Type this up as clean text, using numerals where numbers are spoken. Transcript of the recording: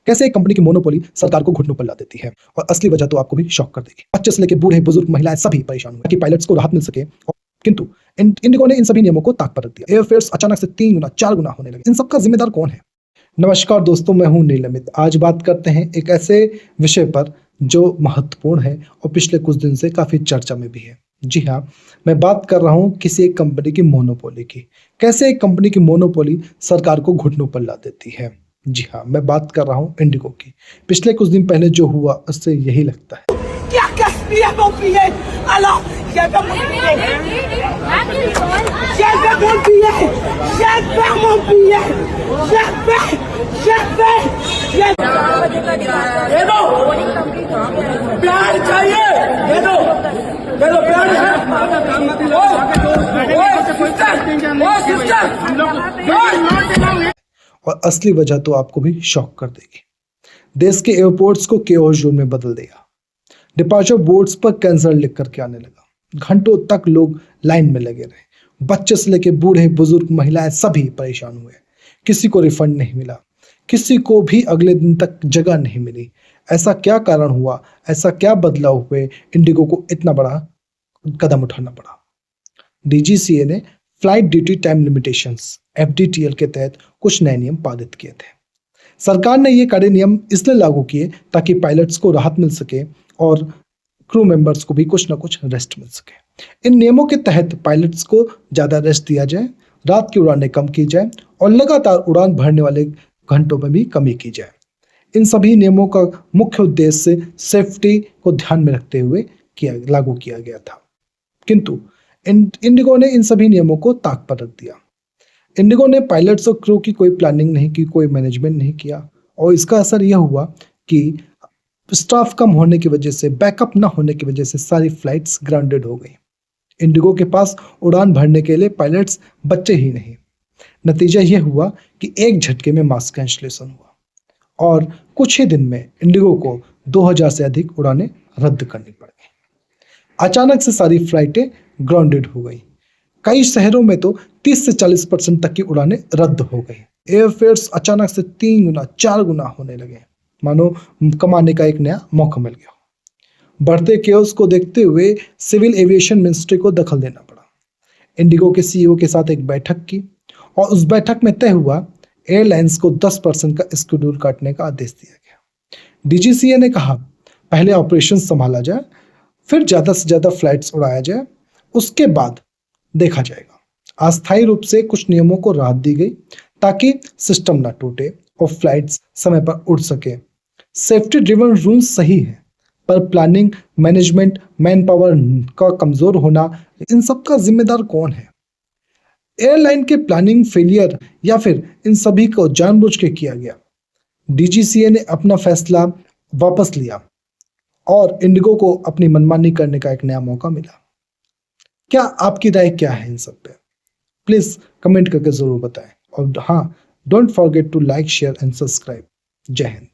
कैसे एक कंपनी की मोनोपोली सरकार को घुटनों पर ला देती है, और असली वजह तो आपको भी शॉक कर देगी। बच्चे से लेकर बूढ़े बुजुर्ग महिलाएं सभी परेशान हुए कि पायलट्स को राहत मिल सके, किंतु इंडिगो ने इन सभी नियमों को ताक पर रख दिया। एयरफेयर्स अचानक से 3 गुना 4 गुना होने लगे। इन सबका जिम्मेदार कौन है? नमस्कार दोस्तों, मैं हूं नीलमित। आज बात करते हैं एक ऐसे विषय पर जो महत्वपूर्ण है और पिछले कुछ दिन से काफी चर्चा में भी है। जी हाँ, मैं बात कर रहा हूं किसी एक कंपनी की मोनोपोली की। कैसे एक कंपनी की मोनोपोली सरकार को घुटनों पर ला देती है। जी हाँ, मैं बात कर रहा हूं इंडिगो की। पिछले कुछ दिन पहले जो हुआ उससे यही लगता है। क्या कसती है बोलती है अल्लाह ये पे बोलती है ये पे बोलती है ये पे बोलती है ये दे दो प्यार चाहिए दे दो प्यार है। और असली वजह तो आपको भी शॉक कर देगी। देश के एयरपोर्ट्स को केओस जोन में बदल दिया। डिपार्चर बोर्ड्स पर कैंसर लिख करके आने लगा। घंटों तक लोग लाइन में लगे रहे। बच्चे से लेकर बूढ़े बुजुर्ग महिलाएं सभी परेशान हुए। किसी को रिफंड नहीं मिला, किसी को भी अगले दिन तक जगह नहीं मिली। ऐसा क्या कारण हुआ, ऐसा क्या बदलाव हुए, इंडिगो को इतना बड़ा कदम उठाना पड़ा? डीजीसीए ने flight duty time limitations FDTL के तहत कुछ नए नियम पारित किए थे। सरकार ने ये कड़े नियम इसलिए लागू किए ताकि पायलट्स को राहत मिल सके और क्रू मेंबर्स को भी कुछ ना कुछ रेस्ट मिल सके। इन नियमों के तहत पायलट्स को ज़्यादा रेस्ट दिया जाए, रात की उड़ानें कम की जाए और लगातार उड़ान भरने वाले घंटों में भी कमी की जाए। इन सभी नियमों का मुख्य उद्देश्य सेफ्टी को ध्यान में रखते हुए लागू किया गया था। किंतु इंडिगो ने इन सभी नियमों को ताक पर रख दिया। इंडिगो ने पायलट्स और क्रू की कोई प्लानिंग नहीं की, कोई मैनेजमेंट नहीं किया, और इसका असर यह हुआ कि स्टाफ कम होने की वजह से, बैकअप ना होने की वजह से सारी फ्लाइट्स ग्राउंडेड हो गई। इंडिगो के पास उड़ान भरने के लिए पायलट्स बच्चे ही नहीं। नतीजा यह हुआ कि एक झटके में मास कैंसलेशन हुआ और कुछ ही दिन में इंडिगो को 2000 से अधिक उड़ानें रद्द करनी पड़ गई। अचानक से सारी फ्लाइटें ग्राउंडेड हो गई। कई शहरों में तो 30 से 40% तक की उड़ानें रद्द हो गई। एयरफेयर्स अचानक से 3 गुना 4 गुना होने लगे, मानो कमाने का एक नया मौका मिल गया। बढ़ते केओस को देखते हुए सिविल एविएशन मिनिस्ट्री को दखल देना पड़ा। इंडिगो के सीईओ के साथ एक बैठक की और उस बैठक में तय हुआ एयरलाइंस को 10% का शेड्यूल काटने का आदेश दिया गया। डीजीसीए ने कहा, पहले ऑपरेशन संभाला जाए, फिर ज्यादा से ज्यादा फ्लाइट्स उड़ाया जाए, उसके बाद देखा जाएगा। अस्थायी रूप से कुछ नियमों को राहत दी गई ताकि सिस्टम ना टूटे और फ्लाइट्स समय पर उड़ सके। सेफ्टी ड्रिवन रूल्स सही है, पर प्लानिंग, मैनेजमेंट, मैन पावर का कमजोर होना, इन सब का जिम्मेदार कौन है? एयरलाइन के प्लानिंग फेलियर या फिर इन सभी को जानबूझ के किया गया? डीजीसीए ने अपना फैसला वापस लिया और इंडिगो को अपनी मनमानी करने का एक नया मौका मिला। क्या आपकी राय क्या है इन सब पे? प्लीज कमेंट करके जरूर बताएं। और हाँ, don't forget to like, share and subscribe. जय हिंद।